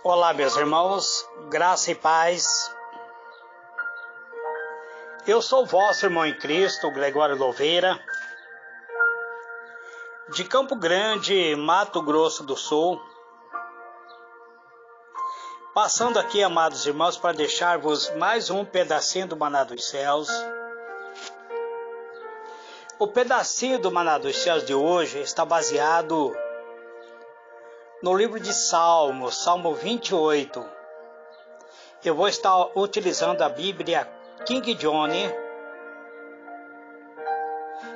Olá, meus irmãos, graça e paz. Eu sou vosso irmão em Cristo, Gregório Louveira, de Campo Grande, Mato Grosso do Sul. Passando aqui, amados irmãos, para deixar-vos mais um pedacinho do Maná dos Céus. O pedacinho do Maná dos Céus de hoje está baseado no livro de Salmos, Salmo 28. Eu vou estar utilizando a Bíblia King James.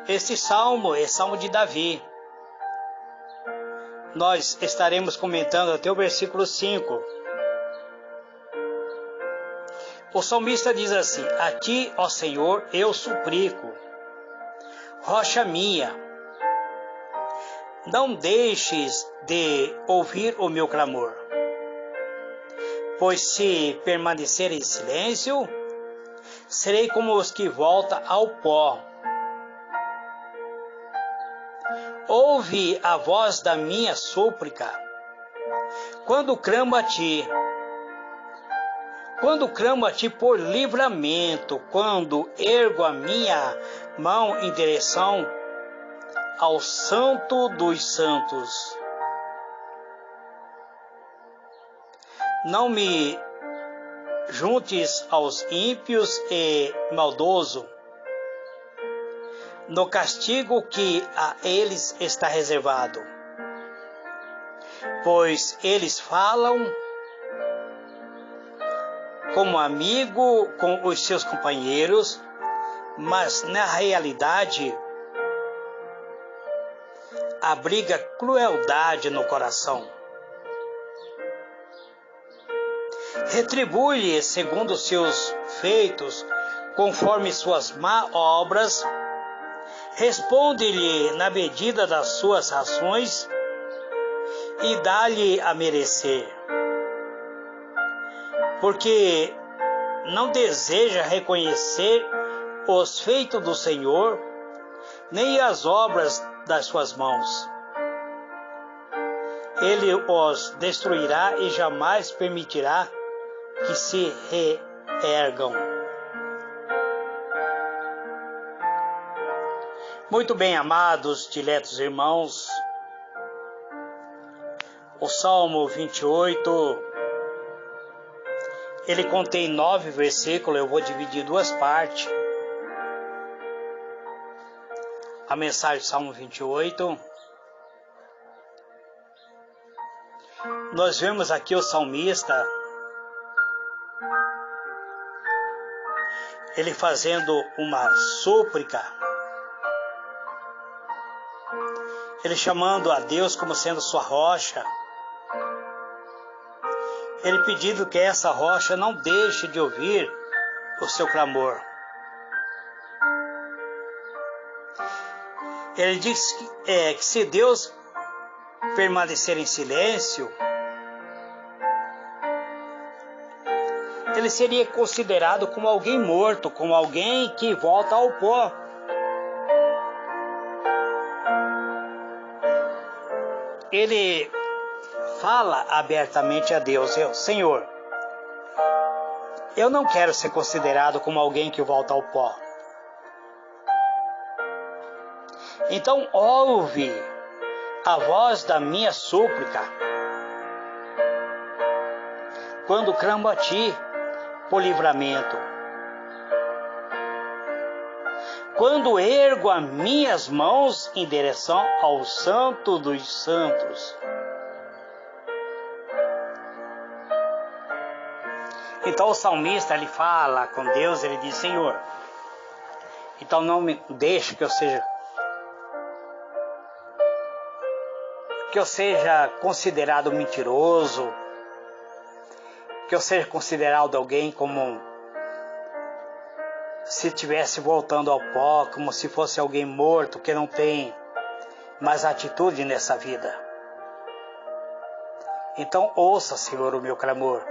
Esse salmo é Salmo de Davi. Nós estaremos comentando até o versículo 5. O salmista diz assim: A ti, ó Senhor, eu suplico, rocha minha, não deixes de ouvir o meu clamor, pois se permanecer em silêncio, serei como os que voltam ao pó. Ouve a voz da minha súplica, quando clamo a ti. Quando clamo a ti por livramento, quando ergo a minha mão em direção ao Santo dos Santos. Não me juntes aos ímpios e maldoso, no castigo que a eles está reservado. Pois eles falam como amigo com os seus companheiros, mas na realidade abriga crueldade no coração. Retribui-lhe segundo os seus feitos, conforme suas más obras. Responde-lhe na medida das suas ações e dá-lhe a merecer. Porque não deseja reconhecer os feitos do Senhor, nem as obras das suas mãos. Ele os destruirá e jamais permitirá que se reergam. Muito bem, amados, diletos irmãos, o Salmo 28, ele contém 9 versículos, eu vou dividir em 2 partes. A mensagem do Salmo 28. Nós vemos aqui o salmista, ele fazendo uma súplica, ele chamando a Deus como sendo sua rocha, ele pedindo que essa rocha não deixe de ouvir o seu clamor. Ele diz que se Deus permanecer em silêncio, ele seria considerado como alguém morto, como alguém que volta ao pó. Ele fala abertamente a Deus: Senhor, eu não quero ser considerado como alguém que volta ao pó. Então ouve a voz da minha súplica, quando clamo a ti por livramento, quando ergo as minhas mãos em direção ao Santo dos Santos. Então o salmista, ele fala com Deus, ele diz: Senhor, então não me deixe que eu seja considerado mentiroso, que eu seja considerado alguém como se estivesse voltando ao pó, como se fosse alguém morto, que não tem mais atitude nessa vida. Então ouça, Senhor, o meu clamor.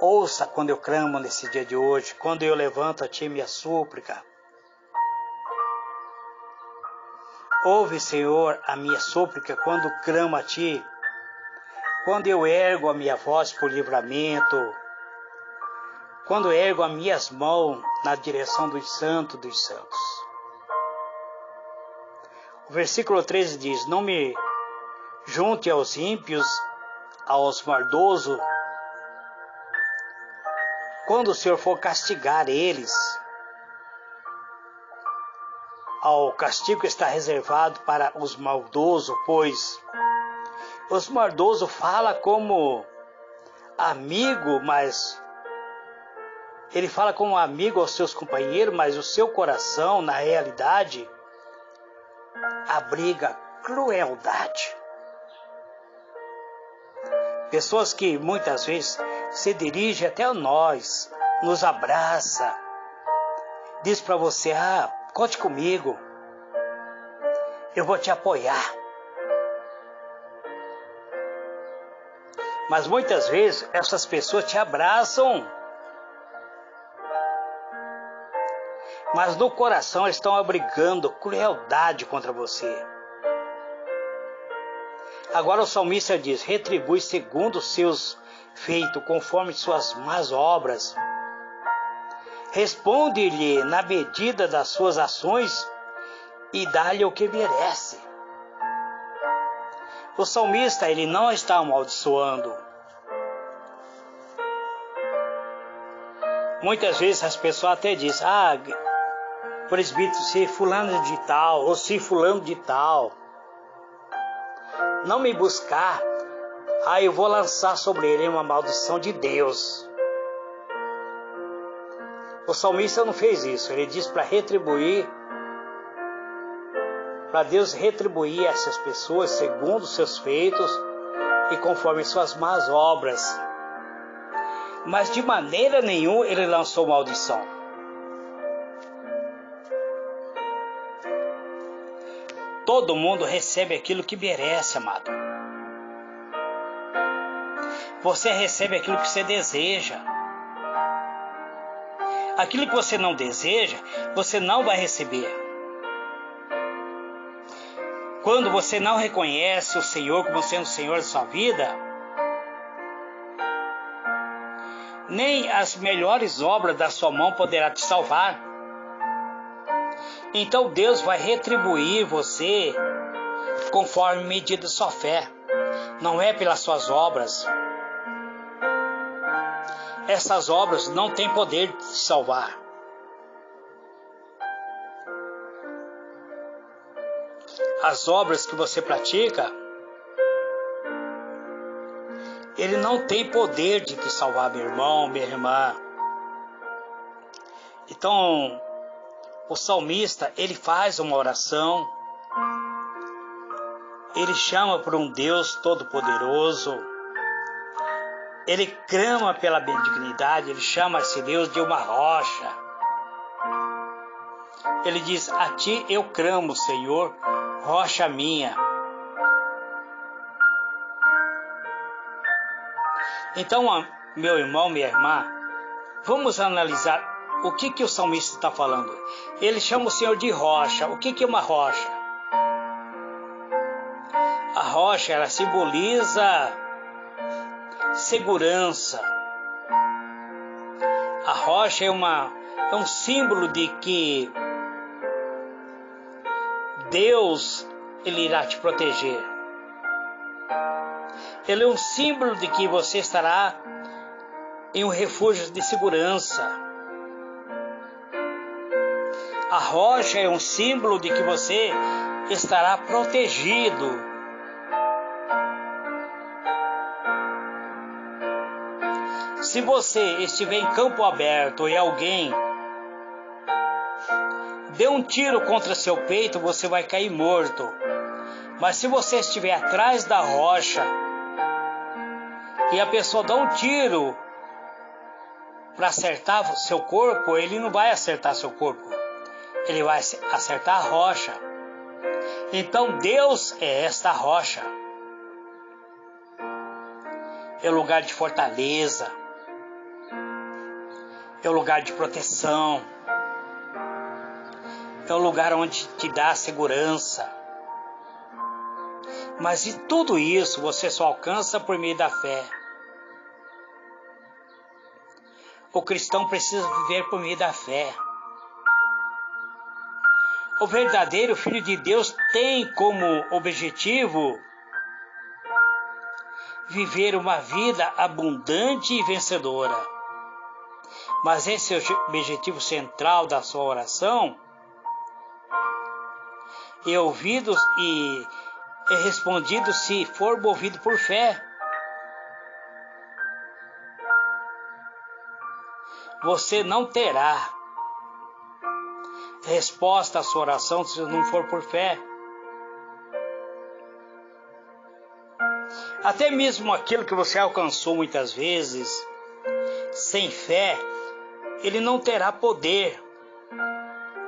Ouça quando eu clamo nesse dia de hoje, quando eu levanto a ti minha súplica. Ouve, Senhor, a minha súplica quando clamo a ti quando eu ergo a minha voz por livramento, quando ergo as minhas mãos na direção dos santos dos santos. O versículo 13 diz: não me junte aos ímpios, aos maldosos, quando o Senhor for castigar eles. O castigo está reservado para os maldosos, pois os maldosos falam como amigo, mas ele fala como amigo aos seus companheiros, mas o seu coração, na realidade, abriga crueldade. Pessoas que muitas vezes se dirigem até a nós, nos abraça, diz para você: conte comigo, eu vou te apoiar. Mas muitas vezes essas pessoas te abraçam, mas no coração estão abrigando crueldade contra você. Agora o salmista diz: retribui segundo os seus feitos, conforme suas más obras. Responde-lhe na medida das suas ações e dá-lhe o que merece. O salmista, ele não está amaldiçoando. Muitas vezes as pessoas até dizem: presbítero, se fulano de tal, ou se fulano de tal não me buscar, eu vou lançar sobre ele uma maldição de Deus. O salmista não fez isso. Ele diz para retribuir, para Deus retribuir essas pessoas segundo os seus feitos e conforme suas más obras. Mas de maneira nenhuma ele lançou maldição. Todo mundo recebe aquilo que merece, amado. Você recebe aquilo que você deseja. Aquilo que você não deseja, você não vai receber. Quando você não reconhece o Senhor como sendo o Senhor da sua vida, nem as melhores obras da sua mão poderá te salvar. Então Deus vai retribuir você conforme a medida da sua fé. Não é pelas suas obras. Essas obras não têm poder de te salvar. As obras que você pratica, ele não tem poder de te salvar, meu irmão, minha irmã. Então, o salmista, ele faz uma oração, ele chama por um Deus todo-poderoso, ele clama pela benignidade, ele chama esse Deus de uma rocha. Ele diz: a ti eu clamo, Senhor, rocha minha. Então, meu irmão, minha irmã, vamos analisar o que o salmista está falando. Ele chama o Senhor de rocha. O que é uma rocha? A rocha, ela simboliza segurança. A rocha é um símbolo de que Deus, ele irá te proteger. Ele é um símbolo de que você estará em um refúgio de segurança. A rocha é um símbolo de que você estará protegido. Se você estiver em campo aberto e alguém der um tiro contra seu peito, você vai cair morto. Mas se você estiver atrás da rocha e a pessoa dá um tiro para acertar seu corpo, ele não vai acertar seu corpo, ele vai acertar a rocha. Então Deus é esta rocha, é o lugar de fortaleza, é o lugar de proteção, é o lugar onde te dá segurança. Mas e tudo isso você só alcança por meio da fé. O cristão precisa viver por meio da fé. O verdadeiro Filho de Deus tem como objetivo viver uma vida abundante e vencedora. Mas esse é o objetivo central da sua oração. É ouvido e é respondido se for movido por fé. Você não terá resposta à sua oração se não for por fé. Até mesmo aquilo que você alcançou muitas vezes, sem fé, ele não terá poder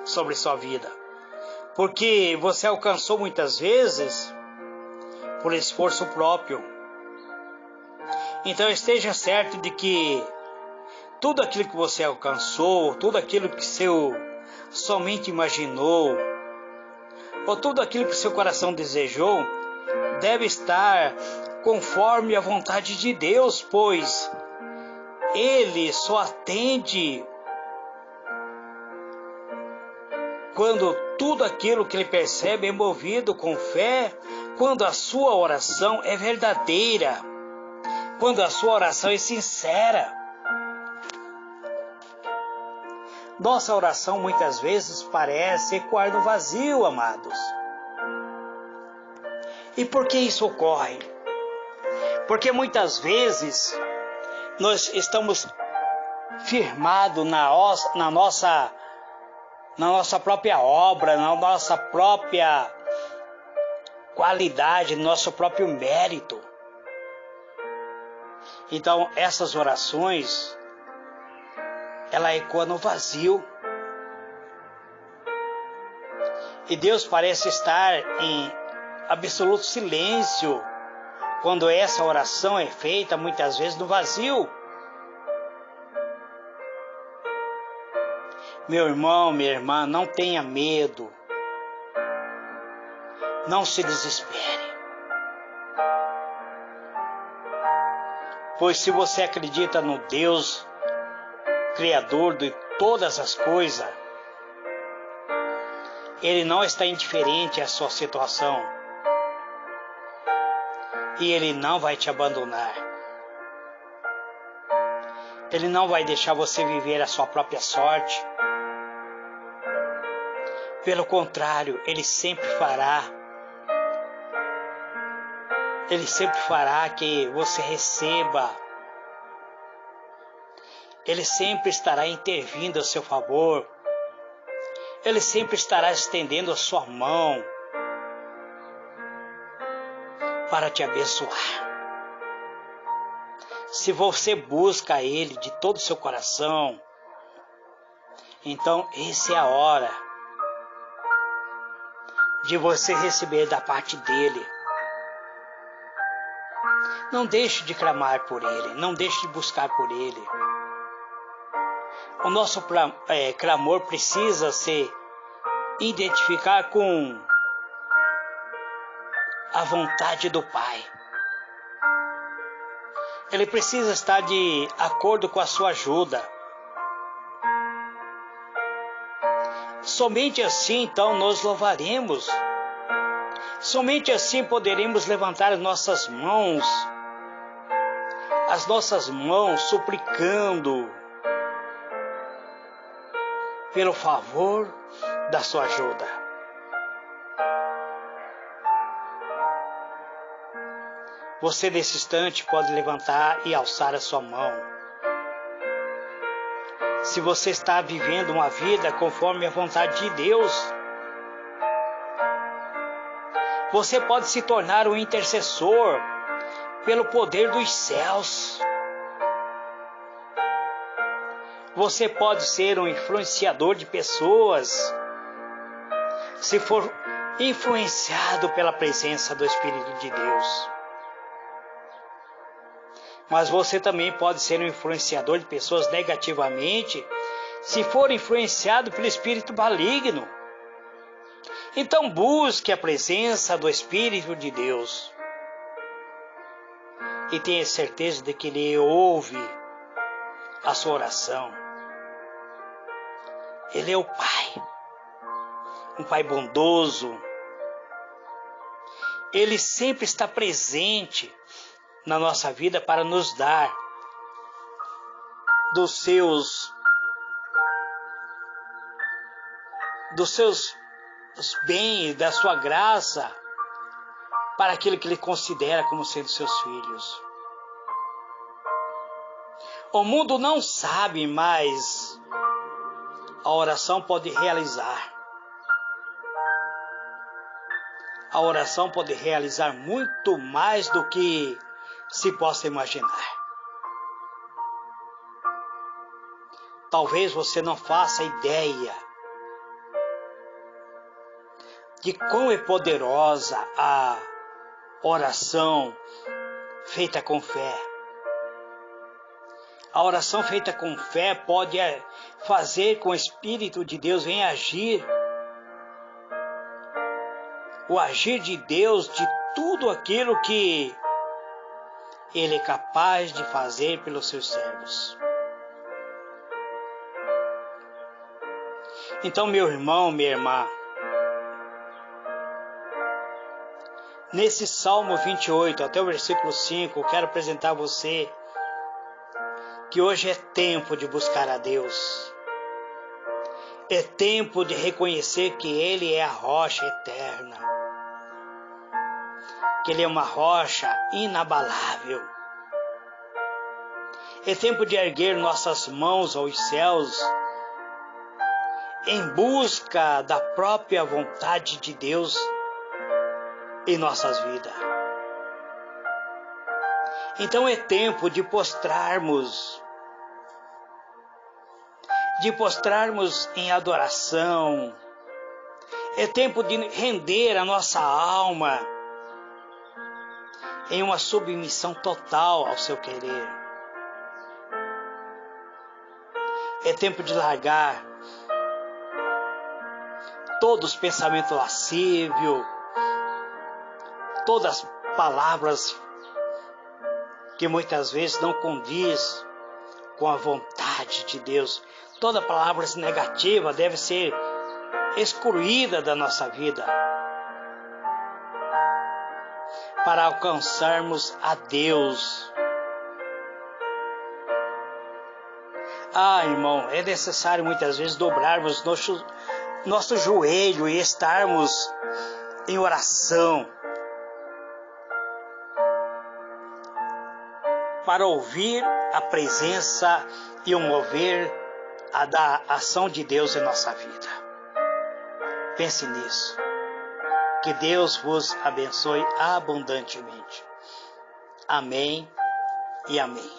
sobre sua vida. Porque você alcançou muitas vezes por esforço próprio. Então esteja certo de que tudo aquilo que você alcançou, tudo aquilo que sua mente imaginou, ou tudo aquilo que seu coração desejou, deve estar conforme a vontade de Deus, pois Ele só atende quando tudo aquilo que Ele percebe é movido com fé, quando a sua oração é verdadeira, quando a sua oração é sincera. Nossa oração muitas vezes parece ecoar no vazio, amados. E por que isso ocorre? Porque muitas vezes nós estamos firmados na nossa própria obra, na nossa própria qualidade, no nosso próprio mérito. Então essas orações, ela ecoa no vazio. E Deus parece estar em absoluto silêncio quando essa oração é feita muitas vezes no vazio. Meu irmão, minha irmã, não tenha medo. Não se desespere. Pois se você acredita no Deus Criador de todas as coisas, Ele não está indiferente à sua situação. E Ele não vai te abandonar. Ele não vai deixar você viver a sua própria sorte. Pelo contrário, Ele sempre fará. Ele sempre fará que você receba. Ele sempre estará intervindo a seu favor. Ele sempre estará estendendo a sua mão para te abençoar. Se você busca Ele de todo o seu coração, então essa é a hora de você receber da parte dEle. Não deixe de clamar por Ele, não deixe de buscar por Ele. O nosso clamor precisa se identificar com a vontade do Pai. Ele precisa estar de acordo com a sua ajuda. Somente assim, então, nós louvaremos. Somente assim poderemos levantar as nossas mãos suplicando pelo favor da sua ajuda. Você nesse instante pode levantar e alçar a sua mão. Se você está vivendo uma vida conforme a vontade de Deus, você pode se tornar um intercessor pelo poder dos céus. Você pode ser um influenciador de pessoas, se for influenciado pela presença do Espírito de Deus. Mas você também pode ser um influenciador de pessoas negativamente, se for influenciado pelo espírito maligno. Então busque a presença do Espírito de Deus e tenha certeza de que Ele ouve a sua oração. Ele é o Pai, um Pai bondoso. Ele sempre está presente na nossa vida para nos dar dos seus bens, da sua graça, para aquilo que Ele considera como sendo seus filhos. O mundo não sabe, mas a oração pode realizar. A oração pode realizar muito mais do que se possa imaginar. Talvez você não faça ideia de quão é poderosa a oração feita com fé. A oração feita com fé pode fazer com que o Espírito de Deus venha agir. O agir de Deus de tudo aquilo que Ele é capaz de fazer pelos seus servos. Então, meu irmão, minha irmã, nesse Salmo 28, até o versículo 5, eu quero apresentar a você que hoje é tempo de buscar a Deus. É tempo de reconhecer que Ele é a rocha eterna. Que Ele é uma rocha inabalável. É tempo de erguer nossas mãos aos céus em busca da própria vontade de Deus em nossas vidas. Então é tempo de prostrarmos em adoração. É tempo de render a nossa alma em uma submissão total ao seu querer. É tempo de largar todos os pensamentos lascivos, todas as palavras que muitas vezes não condiz com a vontade de Deus. Toda palavra negativa deve ser excluída da nossa vida para alcançarmos a Deus. Irmão, é necessário muitas vezes dobrarmos nosso joelho e estarmos em oração para ouvir a presença e o mover da ação de Deus em nossa vida. Pense nisso. Que Deus vos abençoe abundantemente. Amém e amém.